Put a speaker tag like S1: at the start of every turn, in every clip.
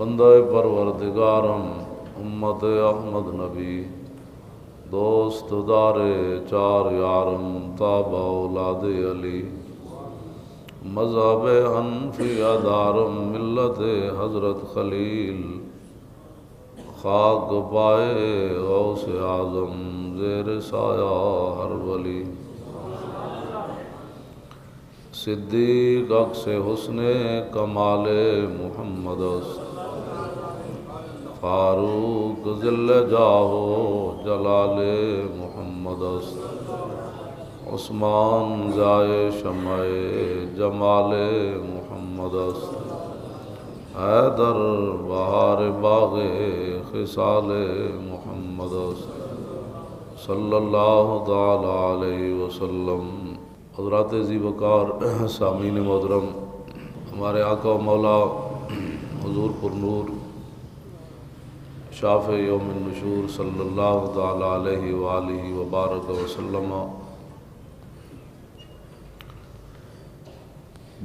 S1: بندہ پروردگارم امت احمد نبی دوست دار چار یارم تابع اولاد علی مذہب حنفی دارم ملت حضرت خلیل خاک پائے غوث اعظم زیر سایہ ہر ولی صدیق عکس حسن کمال محمد است فاروق ذل جاہ جلال محمد است عثمان ضائے شمع جمال محمد است حیدر بہار باغ خصال محمد است صلی اللہ تعالی علیہ وسلم۔ حضرات ذی وقار سامعین محترم، ہمارے آقا و مولا حضور پر نور شافع یوم النشور صلی اللہ تعالی علیہ وآلہ وبارک وسلم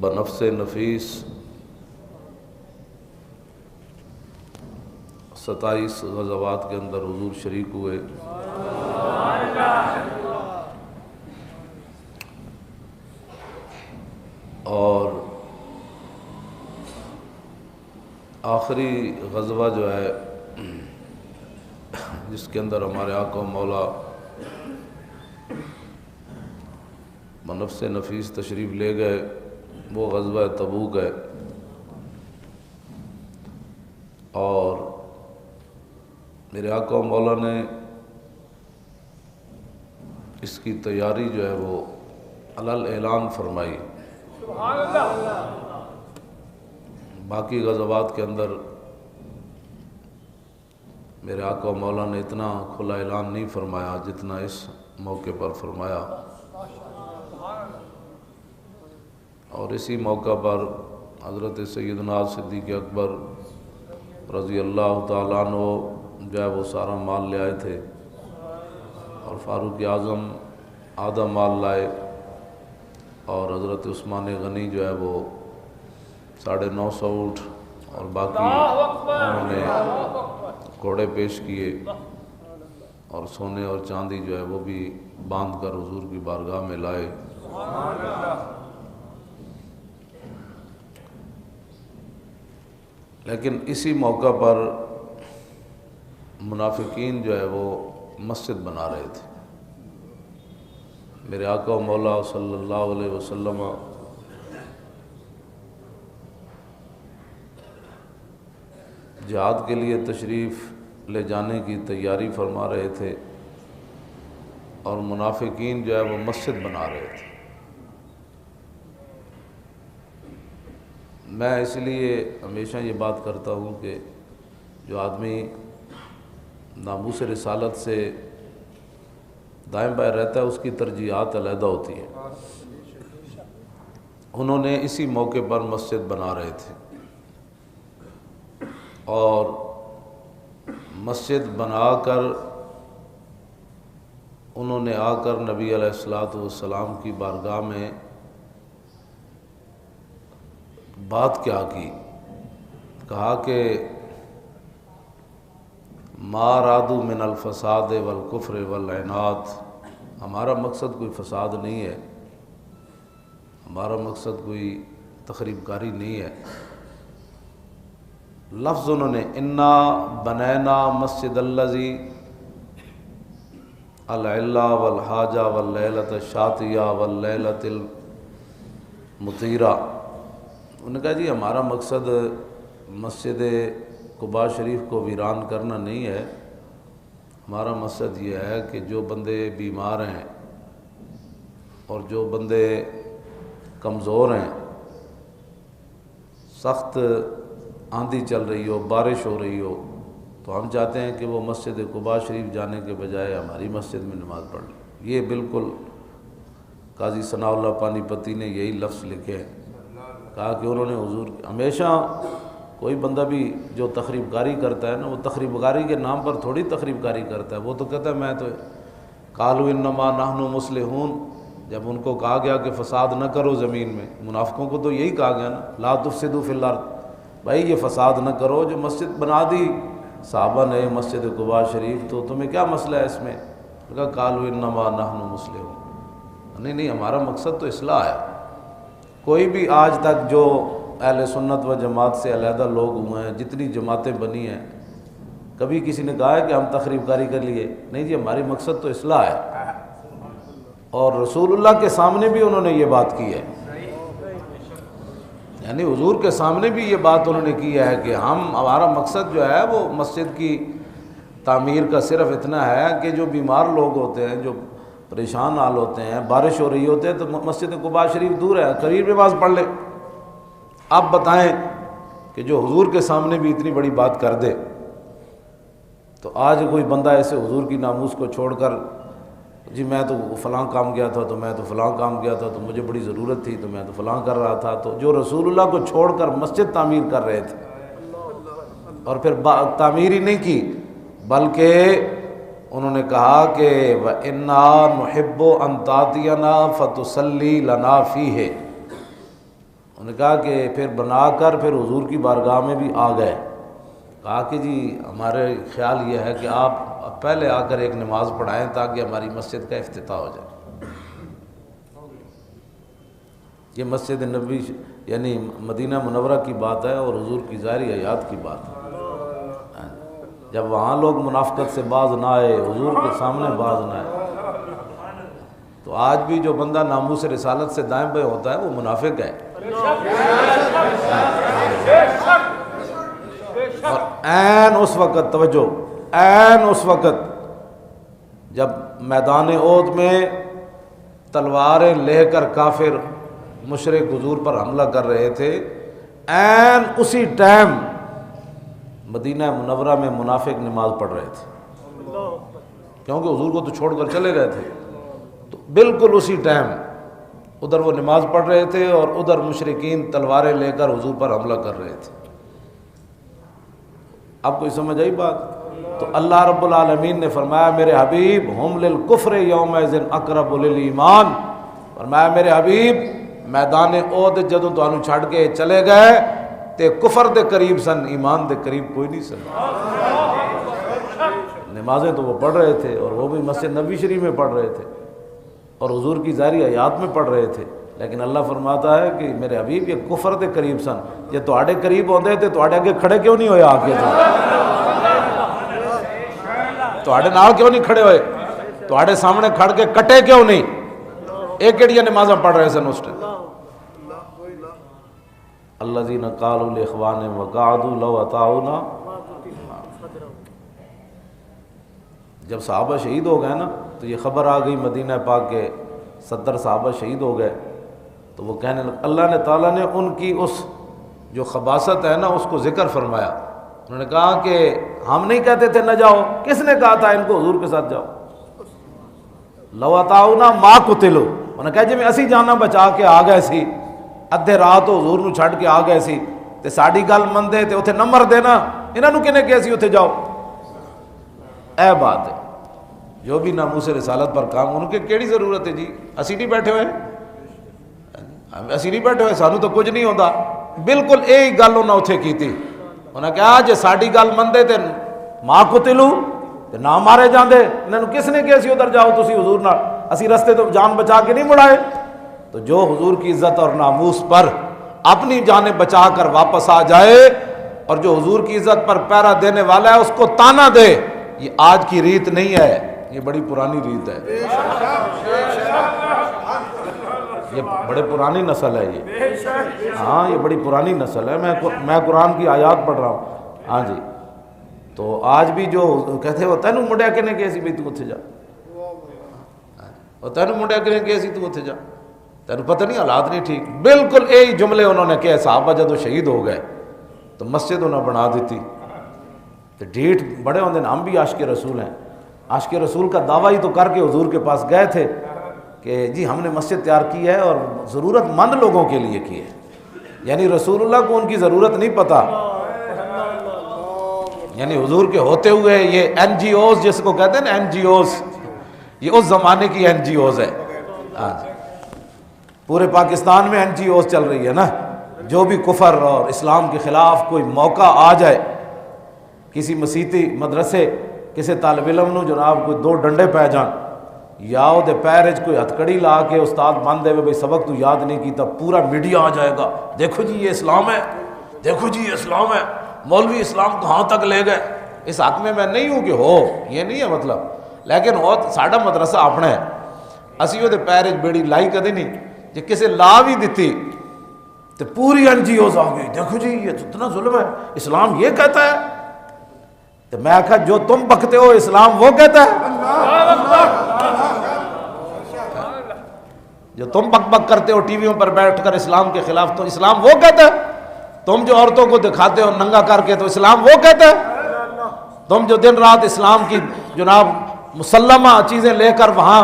S1: بنفس نفیس 27 غزوات کے اندر حضور شریک ہوئے، اور آخری غزوہ جو ہے جس کے اندر ہمارے آقا و مولا بنفس نفیس تشریف لے گئے، وہ غزوہ تبوک ہے۔ اور میرے آقا و مولا نے اس کی تیاری جو ہے وہ علل اعلان فرمائی۔ باقی غزوات کے اندر میرے آقا و مولا نے اتنا کھلا اعلان نہیں فرمایا جتنا اس موقع پر فرمایا، اور اسی موقع پر حضرت سیدنا صدیق اکبر رضی اللہ تعالیٰ عنہ جو ہے وہ سارا مال لے آئے تھے، اور فاروق اعظم آدھا مال لائے، اور حضرت عثمان غنی جو ہے وہ 950 اونٹ اور باقی انہوں نے گھوڑے پیش کیے، اور سونے اور چاندی جو ہے وہ بھی باندھ کر حضور کی بارگاہ میں لائے۔ لیکن اسی موقع پر منافقین جو ہے وہ مسجد بنا رہے تھے۔ میرے آقا و مولا صلی اللہ علیہ وسلم جہاد کے لیے تشریف لے جانے کی تیاری فرما رہے تھے، اور منافقین جو ہے وہ مسجد بنا رہے تھے۔ میں اس لیے ہمیشہ یہ بات کرتا ہوں کہ جو آدمی ناموس رسالت سے دائیں بائیں رہتا ہے اس کی ترجیحات علیحدہ ہوتی ہیں۔ انہوں نے اسی موقع پر مسجد بنا رہے تھے، اور مسجد بنا کر انہوں نے آ کر نبی علیہ السلام کی بارگاہ میں بات کیا کی، کہا کہ ما ارادوا من الفساد والکفر والعناد، ہمارا مقصد کوئی فساد نہیں ہے، ہمارا مقصد کوئی تخریب کاری نہیں ہے۔ لفظ انہوں نے انا بنینا مسجد الذی العلا والحاجہ واللیلۃ الشاتیہ واللیلۃ المطیرہ، انہوں نے کہا جی ہمارا مقصد مسجد قباء شریف کو ویران کرنا نہیں ہے، ہمارا مقصد یہ ہے کہ جو بندے بیمار ہیں اور جو بندے کمزور ہیں، سخت آندھی چل رہی ہو، بارش ہو رہی ہو، تو ہم چاہتے ہیں کہ وہ مسجد قباء شریف جانے کے بجائے ہماری مسجد میں نماز پڑھ لیں۔ یہ بالکل قاضی ثناء اللہ پانی پتی نے یہی لفظ لکھے ہیں، کہا کہ انہوں نے حضور ہمیشہ کوئی بندہ بھی جو تخریب کاری کرتا ہے نا، وہ تخریب کاری کے نام پر تھوڑی تخریب کاری کرتا ہے، وہ تو کہتا ہے میں تو قالوا انما نحن مصلحون، جب ان کو کہا گیا کہ فساد نہ کرو زمین میں، منافقوں کو تو یہی کہا گیا نا لا تفسدوا فی الارض، بھائی یہ فساد نہ کرو، جو مسجد بنا دی صحابہ نے مسجد قباء شریف، تو تمہیں کیا مسئلہ ہے اس میں؟ کہا قالوا انما نحن مسلمون، نہیں ہمارا مقصد تو اصلاح ہے۔ کوئی بھی آج تک جو اہل سنت و جماعت سے علیحدہ لوگ ہوئے ہیں، جتنی جماعتیں بنی ہیں، کبھی کسی نے کہا ہے کہ ہم تخریب کاری کر لیے؟ نہیں جی، ہماری مقصد تو اصلاح ہے، اور رسول اللہ کے سامنے بھی انہوں نے یہ بات کی ہے، یعنی حضور کے سامنے بھی یہ بات انہوں نے کی ہے کہ ہمارا مقصد جو ہے وہ مسجد کی تعمیر کا صرف اتنا ہے کہ جو بیمار لوگ ہوتے ہیں، جو پریشان حال ہوتے ہیں، بارش ہو رہی ہوتے ہیں، تو مسجد قباء شریف دور ہے، قریب نماز پڑھ لے۔ آپ بتائیں کہ جو حضور کے سامنے بھی اتنی بڑی بات کر دے، تو آج کوئی بندہ ایسے حضور کی ناموس کو چھوڑ کر جی میں تو فلاں کام گیا تھا، تو میں تو فلاں کام گیا تھا، تو مجھے بڑی ضرورت تھی تو میں تو فلاں کر رہا تھا، تو جو رسول اللہ کو چھوڑ کر مسجد تعمیر کر رہے تھے، اور پھر تعمیر ہی نہیں کی بلکہ انہوں نے کہا کہ وَإِنَّا نُحِبُّ أَن تَأْتِيَنَا فَتُصَلِّي لَنَا فِيهِ، انہوں نے کہا کہ پھر بنا کر پھر حضور کی بارگاہ میں بھی آ گئے، کہا کہ جی ہمارے خیال یہ ہے کہ آپ پہلے آ کر ایک نماز پڑھائیں تاکہ ہماری مسجد کا افتتاح ہو جائے۔ یہ مسجد نبی یعنی مدینہ منورہ کی بات ہے اور حضور کی ظاہری حیات کی بات ہے۔ جب وہاں لوگ منافقت سے باز نہ آئے، حضور کے سامنے باز نہ آئے، تو آج بھی جو بندہ ناموس رسالت سے دائیں بائیں ہوتا ہے وہ منافق ہے۔ اور عین اس وقت، توجہ، عین اس وقت جب میدان احد میں تلواریں لے کر کافر مشرک حضور پر حملہ کر رہے تھے، عین اسی ٹائم مدینہ منورہ میں منافق نماز پڑھ رہے تھے، کیونکہ حضور کو تو چھوڑ کر چلے گئے تھے، تو بالکل اسی ٹائم ادھر وہ نماز پڑھ رہے تھے اور ادھر مشرکین تلواریں لے کر حضور پر حملہ کر رہے تھے۔ آپ کو سمجھ آئی بات؟ تو اللہ رب العالمین نے فرمایا میرے حبیب ہم للکفر یومئذ اقرب للایمان، فرمایا میرے حبیب میدان احد جدوں تانوں چھڑ کے چلے گئے تے کفر دے قریب سن، ایمان دے قریب کوئی نہیں سن۔ نمازیں تو وہ پڑھ رہے تھے اور وہ بھی مسجد نبی شریف میں پڑھ رہے تھے اور حضور کی ظاہری حیات میں پڑھ رہے تھے، لیکن اللہ فرماتا ہے کہ میرے حبیب یہ کفر دے قریب سن، یہ تواڈے قریب ہوندے تے تواڈے اگے کھڑے کیوں نہیں ہوئے؟ آ کے تواڈے نال کیوں نہیں کھڑے ہوئے؟ تواڈے سامنے کھڑ کے کٹے کیوں نہیں؟ ایک کیڑیاں نمازاں پڑھ رہے سن اس ٹائم۔ الذین قالوا لاخوانہم وقعدوا لو اطاعونا، جب صحابہ شہید ہو گئے نا تو یہ خبر آ گئی مدینہ پاک کے 70 صحابہ شہید ہو گئے، تو وہ کہنے لگے، اللہ نے تعالیٰ نے ان کی اس جو خباثت ہے نا اس کو ذکر فرمایا، انہوں نے کہا کہ ہم نہیں کہتے تھے نہ جاؤ، کس نے کہا تھا ان کو حضور کے ساتھ جاؤ؟ لو اطاعونا ما قتلوا، انہوں نے کہا جی میں اسی جانا بچا کے آ گئے سی، ادھے رات حضور نو چھڑ کے آ گئے سی تے ساڈی گل مندے تے اوتھے نہ مردے نا، انہاں نو کنے کہیا سی اوتھے جاؤ؟ اے بات ہے، جو بھی ناموس رسالت پر کام ان کے کیڑی ضرورت ہے جی؟ اسی نہیں بیٹھے ہوئے، اسی نہیں بیٹھے ہوئے، سانو تو کچھ نہیں ہوندا۔ بالکل یہی گل انہاں اوتھے کیتی، انہاں کہا جے ساڈی گل مندے تے ما قتلوا تے نہ مارے جاندے، انہاں نو کس نے کہیا سی ادھر جاؤ تسی حضور نال؟ اسی رستے تو جان بچا کے نہیں مڑائے۔ تو جو حضور کی عزت اور ناموس پر اپنی جانیں بچا کر واپس آ جائے اور جو حضور کی عزت پر پہرا دینے والا ہے اس کو تانا دے، یہ آج کی ریت نہیں ہے، یہ بڑی پرانی ریت ہے، یہ بڑے پرانی نسل ہے، یہ ہاں یہ بڑی پرانی نسل ہے۔ میں قرآن کی آیات پڑھ رہا ہوں، ہاں جی۔ تو آج بھی جو کہتے ہیں وہ تینوں منڈیا کنے کہے سی بھی تو اتھے جا، وہ تینوں منڈیا کنے کہے سی تو اتھے جا، تینوں پتہ نہیں حالات نہیں ٹھیک۔ بالکل یہی جملے انہوں نے کہے، صحابہ جدو شہید ہو گئے تو مسجد انہوں نے بنا دیتی، تو ڈیٹ بڑے ہوندے ہم بھی عاشق رسول ہیں، عاشق رسول کا دعویٰ ہی تو کر کے حضور کے پاس گئے تھے کہ جی ہم نے مسجد تیار کی ہے اور ضرورت مند لوگوں کے لیے کی ہے، یعنی رسول اللہ کو ان کی ضرورت نہیں پتہ، یعنی حضور کے ہوتے ہوئے یہ این جی اوز جس کو کہتے ہیں نا این جی اوز، یہ اس زمانے کی این جی اوز ہے، ہاں جی۔ پورے پاکستان میں این جی اوز چل رہی ہے نا،
S2: جو بھی کفر اور اسلام کے خلاف کوئی موقع آ جائے، کسی مسیتی مدرسے کسی طالب علم نو جناب کوئی دو ڈنڈے پی جان یا وہ پیر کوئی ہتھکڑی لا کے استاد بن دے بھائی سبق تو یاد نہیں کیتا، پورا میڈیا آ جائے گا، دیکھو جی یہ اسلام ہے، دیکھو جی یہ اسلام ہے، مولوی اسلام کہاں تک لے گئے۔ اس حق میں نہیں ہوں کہ ہو، یہ نہیں ہے مطلب، لیکن وہ ساڈا مدرسہ اپنا ہے، اسی وہ پیر بیڑی لائی کدی نہیں، جی کسی لا بھی دیتی تو پوری این جی اوز آ گئی، دیکھو جی یہ اتنا ظلم ہے، اسلام یہ کہتا ہے۔ تو میں کہا جو تم بکتے ہو اسلام وہ کہتا ہے، جو تم بک بک کرتے ہو ٹی ویوں پر بیٹھ کر اسلام کے خلاف، تو اسلام وہ کہتا ہے۔ تم جو عورتوں کو دکھاتے ہو ننگا کر کے، تو اسلام وہ کہتا ہے۔ تم جو دن رات اسلام کی جناب مسلمہ چیزیں لے کر وہاں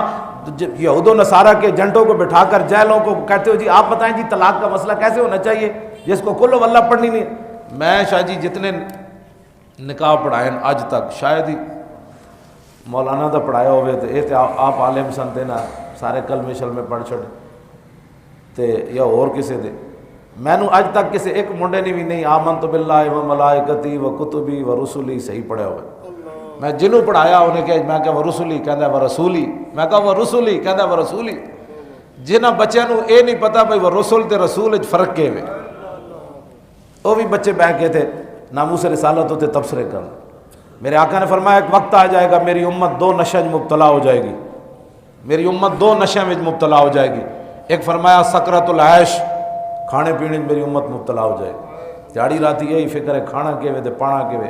S2: یہود و نصارہ کے ایجنٹوں کو بٹھا کر جیلوں کو کہتے ہو جی آپ بتائیں جی طلاق کا مسئلہ کیسے ہونا چاہیے جس کو کل واللہ پڑھنی نہیں۔ میں شاہ جی جتنے نکاح پڑھائے اج تک شاید ہی مولانا دا پڑھایا ہوئے تو یہ آپ عالم سنتے نا سارے کلمے شلمے پڑھ چھڑے تے یا اور کسی دے، میں نو اج تک کسی ایک منڈے نے بھی نہیں آمنت باللہ و ملائکتی و کتبی و رسولی صحیح پڑھے ہوئے۔ میں جنہوں پڑھایا انہیں کہ میں کہا وہ رسولی کہندا وہ رسولی، میں کہا وہ رسولی کہندا وہ رسولی۔ جنہ بچیاں نو اے نہیں پتا بھئی وہ رسول تے رسول وچ فرق کے ہوئے، وہ بھی بچے بیٹھ کے تھے ناموس رسالت ہوتے تبصرے کر۔ میرے آقا نے فرمایا ایک وقت آ جائے گا میری امت دو نشے میں مبتلا ہو جائے گی، میری امت دو نشے میں مبتلا ہو جائے گی۔ ایک فرمایا سکرت العیش، کھانے پینے میں میری امت مبتلا ہو جائے گی، دیہڑی راتی یہی فکر ہے کھانا کے وے تے پانا کے وے،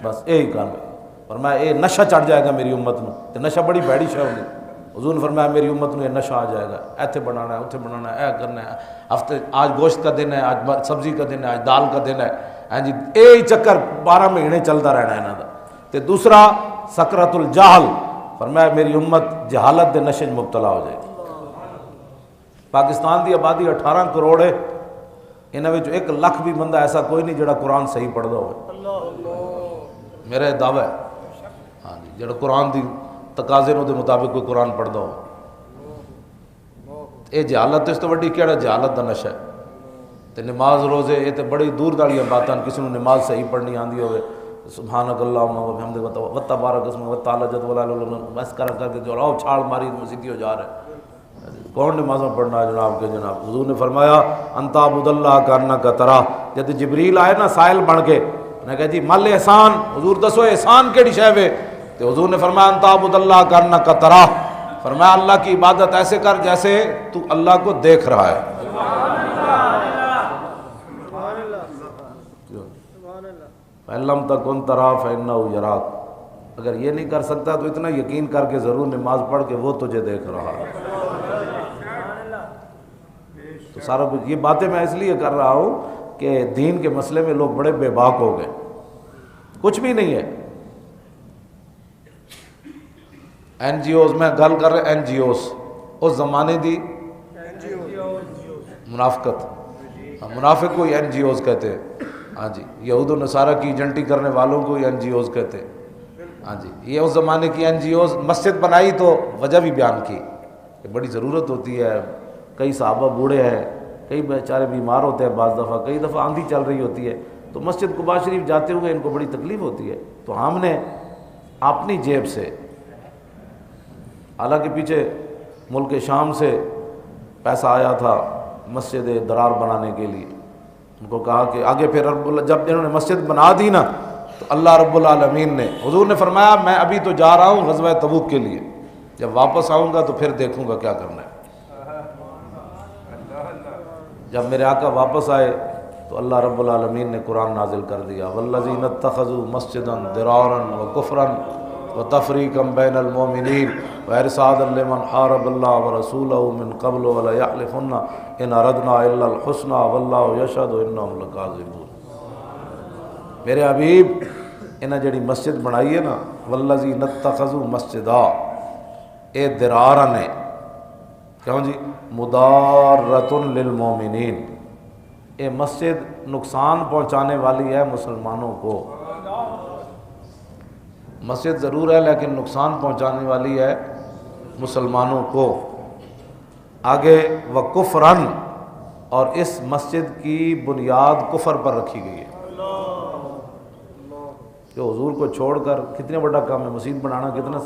S2: بس یہی کام ہے۔ فرمایا یہ نشہ چڑھ جائے گا میری امت نو، تے نشہ بڑی بھڑی شے ہوگی۔ حضور نے فرمایا میری امت نو یہ نشہ آ جائے گا، ایتھے بنانا ہے اتھے بنانا ہے، اے کرنا ہے، ہفتے آج گوشت کا دن ہے، آج سبزی کا دن ہے، آج دال کا دن ہے، ہاں جی یہی چکر 12 مہینے چلتا رہنا ہے انہاں دا۔ تے دوسرا سکرت الجہل، فرمایا میری امت جہالت دے نشے میں مبتلا ہو جائے گی۔ پاکستان دی آبادی 18 کروڑ ہے، انہاں وچ 1 لاکھ بھی بندہ ایسا کوئی نہیں جڑا قرآن صحیح پڑھدا ہوئے، میرا یہ دعویٰ ہے، ہاں جی جڑا قرآن دی تقاضے نو دے مطابق کوئی قرآن پڑھدا ہو۔ یہ جہالت اس تو وڈی کیڑا جہالت دا نشہ ہے۔ تے نماز روزے یہ تے بڑی دور داڑیاں باتاں، کسی نے نماز صحیح پڑھنی آندی ہوئے سبحانک اللہم و بحمدک و تبارک اسمک و تعالی جد ولا الہ الا انت، بس کر کے جو راو چھاڑ ماری مسیدی ہو جا رہا ہے۔ کون نمازوں پڑھنا ہے جناب کے جناب؟ حضور نے فرمایا انت عبد اللہ کانک تراہ۔ جب جبریل آئے نا سائل بن کے، نے کہا جی مل احسان، حضور دسو احسان کیڑی شے وے؟ تو حضور نے فرمایا انت عبد اللہ کانک تراہ، فرمایا اللہ کی عبادت ایسے کر جیسے تو اللہ کو دیکھ رہا ہے۔ فَإِن لَمْ تَكُنْ تَرَاهُ فَإِنَّهُ يَرَاكَ، اگر یہ نہیں کر سکتا تو اتنا یقین کر کے ضرور نماز پڑھ کے وہ تجھے دیکھ رہا ہے۔ تو سارا کچھ یہ باتیں میں اس لیے کر رہا ہوں کہ دین کے مسئلے میں لوگ بڑے بے باک ہو گئے، کچھ بھی نہیں ہے۔ این جی اوز میں گل کر رہے، این جی اوز اس زمانے دی منافقت، منافق کو این جی اوز کہتے ہیں، ہاں جی یہود و نصارہ کی ایجنٹی کرنے والوں کو این جی اوز کہتے ہیں، ہاں جی یہ اس زمانے کی این جی اوز۔ مسجد بنائی تو وجہ بھی بیان کی کہ بڑی ضرورت ہوتی ہے، کئی صحابہ بوڑھے ہیں، کئی بیچارے بیمار ہوتے ہیں، بعض دفعہ کئی دفعہ آندھی چل رہی ہوتی ہے، تو مسجد قباء شریف جاتے ہوئے ان کو بڑی تکلیف ہوتی ہے، تو ہم نے اپنی جیب سے، حالانکہ پیچھے ملک شام سے پیسہ آیا تھا مسجد درار بنانے کے لیے، ان کو کہا کہ آگے پھر جب انہوں نے مسجد بنا دی نا تو اللہ رب العالمین نے، حضور نے فرمایا میں ابھی تو جا رہا ہوں غزوہ تبوک کے لیے، جب واپس آؤں گا تو پھر دیکھوں گا کیا کرنا ہے۔ جب میرے آقا واپس آئے تو اللہ رب العالمین نے قرآن نازل کر دیا والذین اتخذوا مسجدا ضرارا وکفرا وتفریقا بین المؤمنین وارصادا لمن حارب اللہ ورسولہ من قبل ولیحلفن ان اردنا الا الحسنى واللہ یشہد انہم لکاذبون۔ میرے حبیب انہیں جڑی مسجد بنائی ہے نا والذین اتخذوا مسجدا، اے درارا نے کیوں جی مضارۃ للمؤمنین، اے مسجد نقصان پہنچانے والی ہے مسلمانوں کو، مسجد ضرور ہے لیکن نقصان پہنچانے والی ہے مسلمانوں کو۔ آگے وکفرن، اور اس مسجد کی بنیاد کفر پر رکھی گئی ہے. جو حضور کو چھوڑ کر کتنا بڑا کام ہے مسجد بنانا کتنا،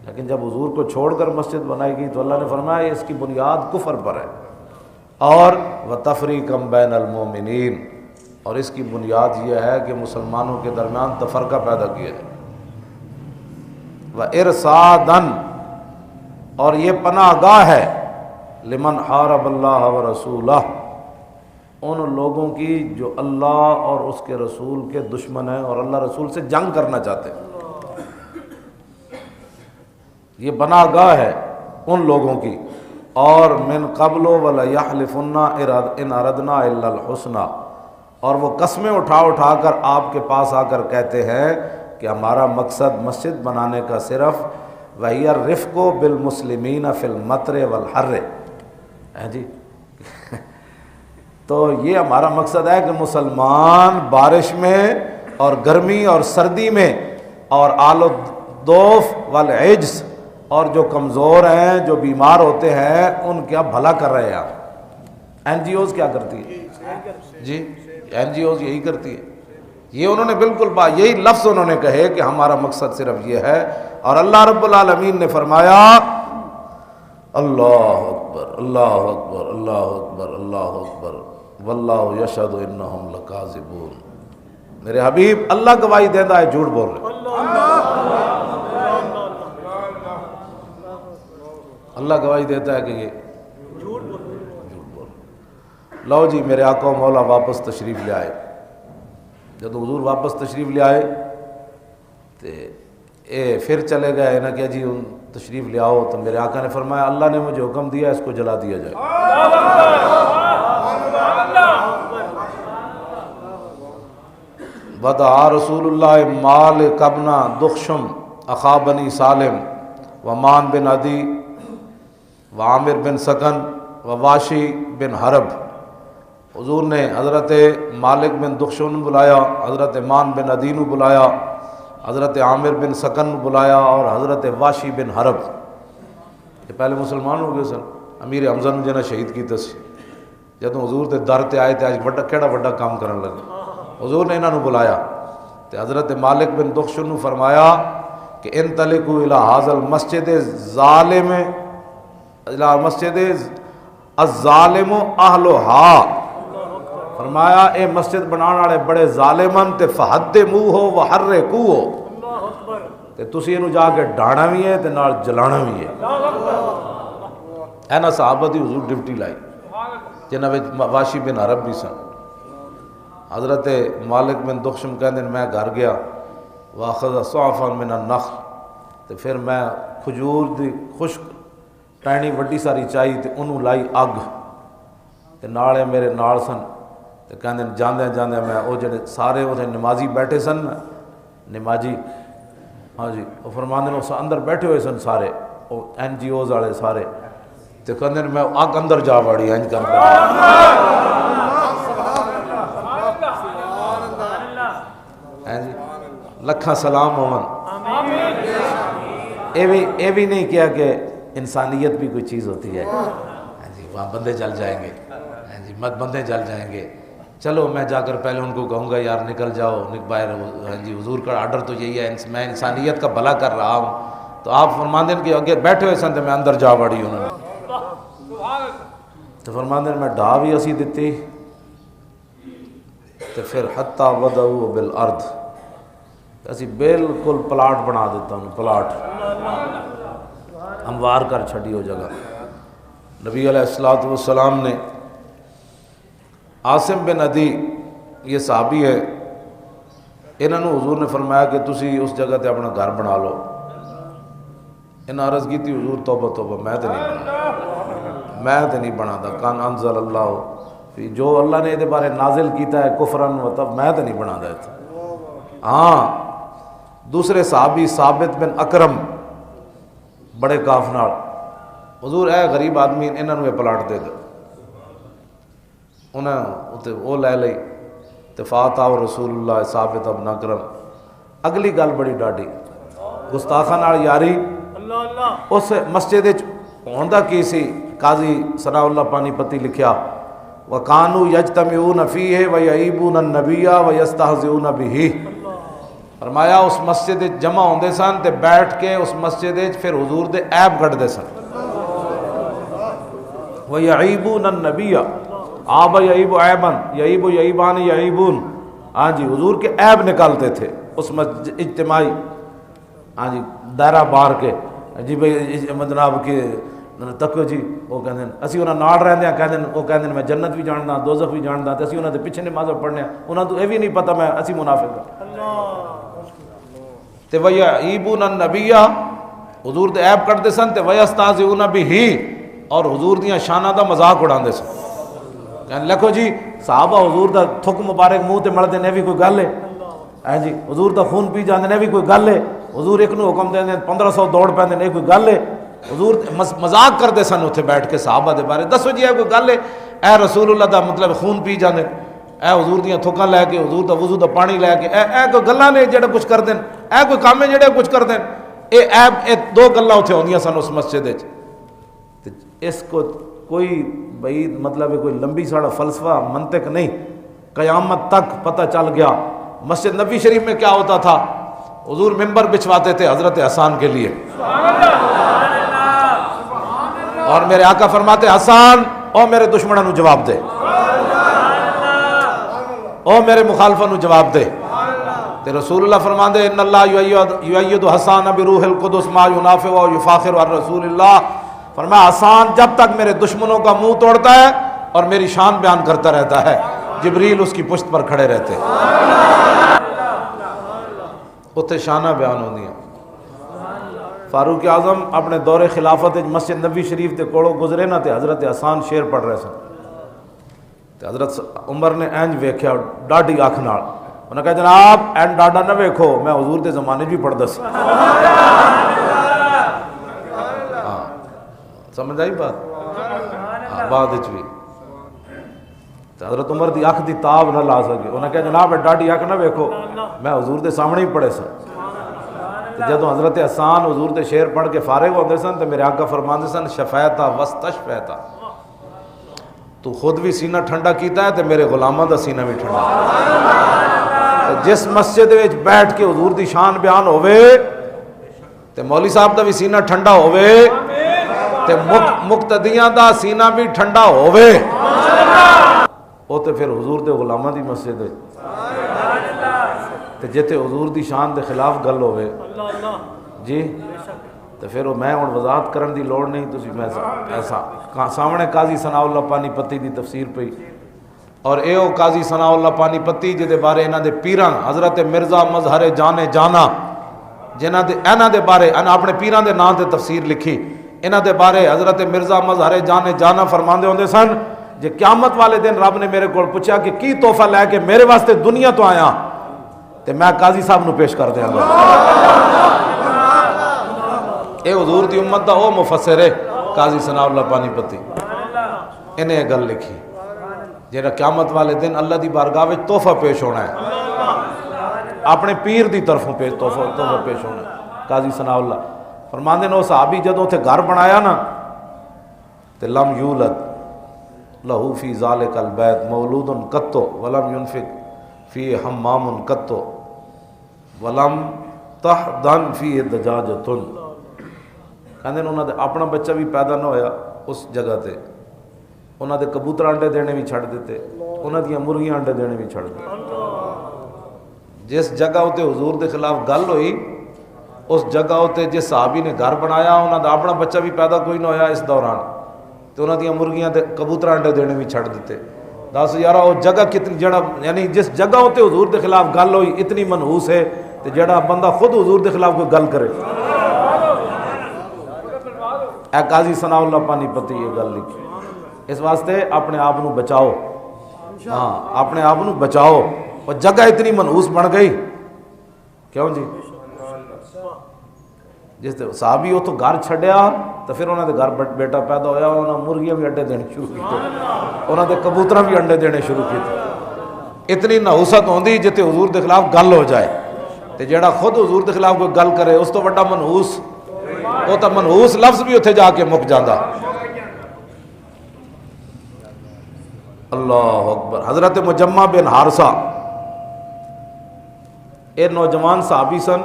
S2: لیکن جب حضور کو چھوڑ کر مسجد بنائی گئی تو اللہ نے فرمایا اس کی بنیاد کفر پر ہے. اور وَتَفْرِيقًا بَيْنَ الْمُؤْمِنِينَ، اور اس کی بنیاد یہ ہے کہ مسلمانوں کے درمیان تفرقہ پیدا کیا جائے. وَإِرْصَادًا، اور یہ پناہ گاہ ہے لمن حارب اللہ ورسولہ، ان لوگوں کی جو اللہ اور اس کے رسول کے دشمن ہیں اور اللہ رسول سے جنگ کرنا چاہتے ہیں. یہ پناہ گاہ ہے ان لوگوں کی. اور من قبل وَلَيَحْلِفُنَّ إِنْ أَرَدْنَا إِلَّا الْحُسْنَى، اور وہ قسمیں اٹھا اٹھا کر آپ کے پاس آ کر کہتے ہیں کہ ہمارا مقصد مسجد بنانے کا صرف وَهِيَ الرِّفْقُ بِالْمُسْلِمِينَ فِي الْمَطْرِ وَالْحَرِّ، جی تو یہ ہمارا مقصد ہے کہ مسلمان بارش میں اور گرمی اور سردی میں اور آل الضوف والعجز، اور جو کمزور ہیں جو بیمار ہوتے ہیں ان کا بھلا کر رہے ہیں. این جی اوز کیا کرتی ہے جی؟ این جی اوز یہی کرتی ہے. یہ انہوں نے بالکل یہی لفظ انہوں نے کہے کہ ہمارا مقصد صرف یہ ہے. اور اللہ رب العالمین نے فرمایا اللہ اکبر اللہ اکبر اللہ اکبر اللہ اکبر واللہ یشہد انہم لکاذبون. میرے حبیب اللہ گواہی دیتا ہے جھوٹ بول رہے. اللہ گواہی دیتا ہے کہ یہ جھوٹ بول رہے. لو جی میرے آقا و مولا واپس تشریف لے آئے. جب حضور واپس تشریف لے آئے تو پھر چلے گئے نا کہ جی ان تشریف لے آؤ. تو میرے آقا نے فرمایا اللہ نے مجھے حکم دیا اس کو جلا دیا جائے. ودعا رسول اللہ مالک ابن دخشم اخا بنی سالم ومان بن عدی وعامر بن سکن وواشی بن حرب. حضور نے حضرت مالک بن دخشم بلایا، حضرت مان بن عدی نے بلایا، حضرت عامر بن سکن بلایا اور حضرت واشی بن حرب. یہ پہلے مسلمان ہو گئے سن. امیر حمزہ نے جنہیں شہید کی تسی جب حضور کے در تے آئے تھے آج بڑا کیڑا بڑا کام کرنے لگے. حضور نے انہوں نے بلایا تو حضرت مالک بن دخشن نے فرمایا کہ انطلقوا الی ھذا المسجد ظالم الی مسجد الظالم اہلھا. فرمایا اے مسجد بنانے والے بڑے ظالمن تے فہدموہ وحرقوہ، تے تسی اینو جا کے ڈانا بھی ہے تے نال جلانا بھی ہے. اینا صحابہ دی حضور ڈیوٹی لائی جنہاں وچ واشی بن حرب بھی سن. حضرت مالک بن دخشم کہندے میں گھر گیا واخذ صعفا من النخل، تے پھر میں کھجور دی خشک ٹہنی وڈی ساری چائی تے انہوں لائی اگ تے نالے میرے نال سن. تے کہندے جاندے جاندے میں او جڑے سارے اتنے نمازی بیٹھے سن نمازی ہاں جی وہ فرماندے نے اندر بیٹھے ہوئے سن سارے او این جی اوز والے سارے. تے کہندے میں اگ اندر جا وڑی انج کر کے لکھاں سلام ہومن. اے بھی نہیں کیا کہ انسانیت بھی کوئی چیز ہوتی ہے. جی وہاں بندے جل جائیں گے، جی مت بندے جل جائیں گے. چلو میں جا کر پہلے ان کو کہوں گا یار نکل جاؤ باہر. جی حضور کا آرڈر تو یہی ہے میں انسانیت کا بھلا کر رہا ہوں. تو آپ فرماندے کہ اگے بیٹھے ہوئے سن تو میں اندر جا وڑی. انہوں نے تو فرماندے میں ڈھا بھی اسی دیتی تو پھر حتی وضعوا بالارض، اسی بالکل پلاٹ بنا دیتا ہوں. پلاٹ ہموار کر چھڑی ہو جگہ. نبی علیہ السلام نے عاصم بن عدی یہ صحابی ہے، انہوں نے حضور نے فرمایا کہ تسی اس جگہ تے اپنا گھر بنا لو. انہاں عرض کی تھی حضور توبہ توبہ میں تے نہیں بنا دا. کان انزل اللہ جو اللہ نے یہ بارے نازل کیتا ہے کفرن و تب میں تے نہیں بنا دا. ہاں دوسرے صحابی ثابت بن اکرم بڑے کاف نال حضور اے غریب آدمی انہوں نے پلاٹ دے دو. انہیں وہ لے لئی تفاتا و رسول اللہ ثابت ابن اکرم. اگلی گل بڑی ڈاڈی گستاخاں نال یاری. اس مسجد ہوندا کی سی قاضی ثناء اللہ پانی پتی لکھیا وَكَانُوا يَجْتَمِعُونَ فِيهِ وَيَعِيبُونَ النَّبِيَّ وَيَسْتَهْزِئُونَ بِهِ۔ فرمایا اس مسجد جمع ہوندے سن تے بیٹھ کے اس مسجد پھر حضور دے عیب کڈ دے سن۔ وَيَعِيبُونَ النَّبِيَّ، آب یعیب عیباً، یعیب یعیبان یعیبون، ہاں جی حضور کے عیب نکالتے تھے اس مسجد اجتماعی، ہاں جی دائرہ بار کے، جی بھئی جناب کہ تکو جی وہ کہندے اسی انہاں نال رہندے ہاں، کہندے وہ کہندے میں جنت بھی جاندا دوزخ بھی جاندا تے اسی انہاں دے پیچھے نماز پڑھنے ہاں، انہاں تو یہ بھی نہیں پتہ میں اسی منافق ہاں۔ تے وَيَعِيبُونَ النَّبِيَّ، حضور دے عیب کڈدے سن تے وَيَسْتَهْزِئُونَ بِهِ، اور حضور دیاں شاناں دا مذاق اڑاندے سن، کہنے لکھو جی صحابہ حضور دا تھک مبارک منہ تے مڑدے نے بھی کوئی گل ہے جی، حضور دا خون پی جاندے نے بھی کوئی گل ہے، حضور ایک نو حکم دیندے 1500 دوڑ پیندے نے کوئی گل ہے، حضور مذاق کردے سن اتھے بیٹھ کے صحابہ دے بارے، دسو جی اے کوئی گل ہے، اے رسول اللہ دا مطلب خون پی جاندے، اے حضور دیاں تھکاں لے کے حضور دا وضو دا پانی لے کے اے کوئی گلاں نے جڑا کچھ کر دین، اے کوئی کام ہے جڑا کچھ کر دین، اے دو گلاں اتھے ہوندیاں سن اس مسجد وچ، اس کو کوئی بھئی مطلب کوئی لمبی ساڑا فلسفہ منطق نہیں، قیامت تک پتہ چل گیا۔ مسجد نبی شریف میں کیا ہوتا تھا، حضور ممبر بچھواتے تھے حضرت حسان کے لیے، اور میرے آقا فرماتے حسان او میرے دشمنوں نو جواب دے، او میرے مخالفوں نو جواب دے، تے رسول اللہ فرماندے ان اللہ یؤید حسان بروح القدس ما ینافع و یفاخر عن رسول اللہ، فرمایا حسان جب تک میرے دشمنوں کا منہ توڑتا ہے اور میری شان بیان کرتا رہتا ہے، جبریل اس کی پشت پر کھڑے رہتے، اتنے شانہ بیان ہوندیاں۔ فاروق اعظم اپنے دور خلافت مسجد نبی شریف تے کوڑوں گزرے نا تے حضرت حسان شیر پڑھ رہے سن، تے حضرت عمر نے اینج ویکھیا ڈاڈی اکھ نال، انہوں نے کہا جناب این ڈاڈا نہ ویکھو، میں حضور دے زمانے بھی پڑھدا سی، سمجھ آئی بات؟ بعد وچ بھی حضرت عمر دی اکھ دی تاب نہ لا سکے، انہوں نے کہا جناب ڈاڈی اکھ نہ ویکھو، میں حضور دے سامنے ہی پڑھے سن۔ جدوں حضرت حسان حضور دے شعر پڑھ کے فارغ ہوندے سن تو میرے آقا فرماندے سن شفیتا وستشفیتا، تو خود بھی سینہ ٹھنڈا کیتا ہے تے میرے غلاماں دا سینہ بھی ٹھنڈا۔ جس مسجد وچ بیٹھ کے حضور دی شان بیان ہوئے تے مولوی صاحب دا بھی سینہ ٹھنڈا ہوئے تے مقتدیاں دا سینہ بھی ٹھنڈا ہوئے، وہ تے پھر حضور دے غلاماں دی مسجد ہے تے جتے حضور دی شان دے خلاف گل ہوئے جی تے پھر میں ہن وضاحت کرن دی لوڑ نہیں، تسی میں ایسا سامنے قاضی ثناء اللہ پانی پتی دی تفسیر پئی، اور اے او قاضی ثناء اللہ پانی پتی جدے بارے انہاں دے پیراں حضرت مرزا مظہر جانے جانا جنہاں دے انہاں دے بارے اپنے پیراں دے نام تے تفسیر لکھی، انہاں دے بارے حضرت مرزا مظہر جانے جانا فرماندے ہوندے سن جے قیامت والے دن رب نے میرے کول پوچھا کہ کی تحفہ لے کے میرے واسطے دنیا تو آیا تے میں قاضی صاحب نو پیش کر دیاں گا، اے حضور دی امت دا او مفسر ہے قاضی ثناء اللہ پانی پتی، انہیں گل لکھی جیڑا قیامت والے دن اللہ دی بارگاہ وچ تحفہ پیش ہونا ہے، اپنے پیر دی طرفوں تحفہ پیش ہونا ہے۔ قاضی ثناء اللہ فرماندے نے صحابی جدوں اتھے گھر بنایا نا تے لم یولد لہو فی ذالک البیت مولود قط ولم ينفق فی حمام قط ولم تحدن فی دجاجۃ، کہندے انہاں دے اپنا بچہ بھی پیدا نہ ہویا اس جگہ تے، انہاں دے کبوتر انڈے دینے بھی چھڑ دیتے، انہاں دیاں مرغیاں انڈے دینے بھی چھڑ دیتے۔ جس جگہ ہوتے حضور دے خلاف گل ہوئی اس جگہ ہوتے جس صحابی نے گھر بنایا انہاں دا اپنا بچہ بھی پیدا کوئی نہ ہویا اس دوران، تو انہاں دیاں مرغیاں تے کبوتر انڈے دینے بھی چھڑ دیتے۔ دس یارہ وہ جگہ کتنی جڑا یعنی جس جگہ ہوتے حضور دے خلاف گل ہوئی اتنی منحوس ہے تے جڑا بندہ خود حضور دے خلاف کوئی گل کرے، اے قاضی ثناء اللہ پانی پتی یہ گل لکھی۔ اس واسطے اپنے آپ نو بچاؤ، ہاں اپنے آپ نو بچاؤ، اور جگہ اتنی منحوس بن گئی کیوں جی، جس صحابی وہ تو گھر چھڈیا تو پھر انہوں دے گھر بیٹا پیدا ہویا، انہوں نے مرغیاں بھی انڈے دینے شروع کیتے، انہوں نے کبوتر بھی انڈے دینے شروع کیتے۔ اتنی نحوست ہوندی جتے حضور دے خلاف گل ہو جائے تے جیڑا خود حضور دے خلاف کوئی گل کرے اس تو بڑا منحوس، وہ تو منحوس لفظ بھی اتھے جا کے مک جاندا۔ اللہ اکبر. حضرت مجمع بن حارثہ یہ نوجوان صحابی سن.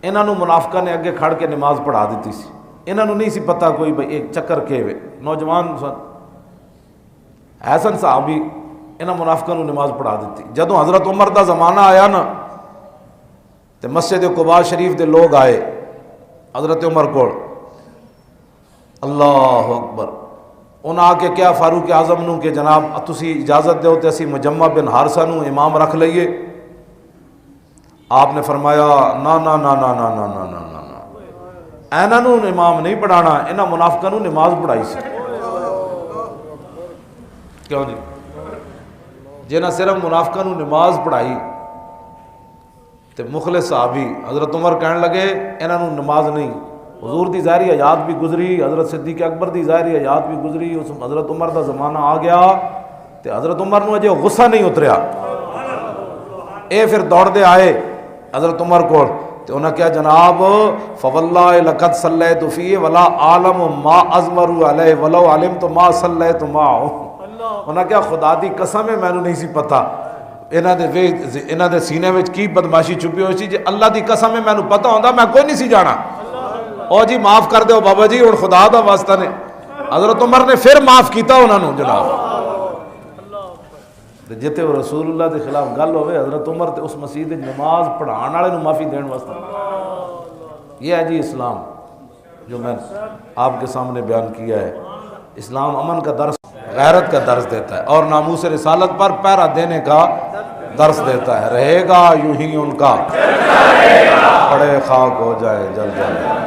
S2: انہوں منافقہ نے اگے کھڑ کے نماز پڑھا دیتی سی. انہوں نہیں سی پتہ کوئی بھئی ایک چکر کے وے. نوجوان سن حسن صحابی انہاں منافقاں نوں نماز پڑھا دیتی. جدوں حضرت عمر دا زمانہ آیا نا تے مسجد قباء شریف دے لوگ آئے حضرت عمر کول. اللہ اکبر. انہاں آ کے کیا فاروق اعظم نوں کہ جناب تسی اجازت دیو تے اسی مجمع بن حارثہ نوں امام رکھ لئیے. آپ نے فرمایا نا نا نا نا نا نا نا نا نا نا ایناں نوں امام نہیں پڑھانا, انہاں منافقاں نوں نماز پڑھائی سی. کیوں جی؟ جنہاں صرف منافقاں نوں نماز پڑھائی تے مخلص صحابی حضرت عمر کہنے لگے انہاں نوں نماز نہیں. حضور دی ظاہری حیات بھی گزری, حضرت صدیق اکبر دی ظاہری حیات بھی گزری, اس حضرت عمر دا زمانہ آ گیا تے حضرت عمر نوں اجے غصہ نہیں اتریا. اے پھر دوڑ دے آئے حضرت عمر کو تے انہاں کیا جناب فواللہ لقد صلیت فیہ ولا عالم ما ازمر علیہ ولو علمت ما صلیت معہ. انہاں کیا خدا دی قسم ہے مینوں نہیں سی پتہ انہاں دے سینے وچ کی بدماشی چھپی ہوئی سی. جے اللہ دی قسم ہے مینوں پتہ ہوندا میں کوئی نہیں سی جانا. او جی معاف کر دیو بابا جی, ہن خدا دا واسطہ نے. حضرت عمر نے پھر معاف کیتا انہاں نوں جناب. جتے وہ رسول اللہ کے خلاف گل ہوئے حضرت عمر تے اس مسجد نماز پڑھان والے نوں معافی دین واسطے. یہ ہے جی اسلام جو میں آپ کے سامنے بیان کیا ہے. اسلام امن کا درس, غیرت کا درس دیتا ہے اور ناموس رسالت پر پہرا دینے کا درس دیتا ہے. رہے گا یوں ہی ان کا, پڑے خاک ہو جائے جل جائے.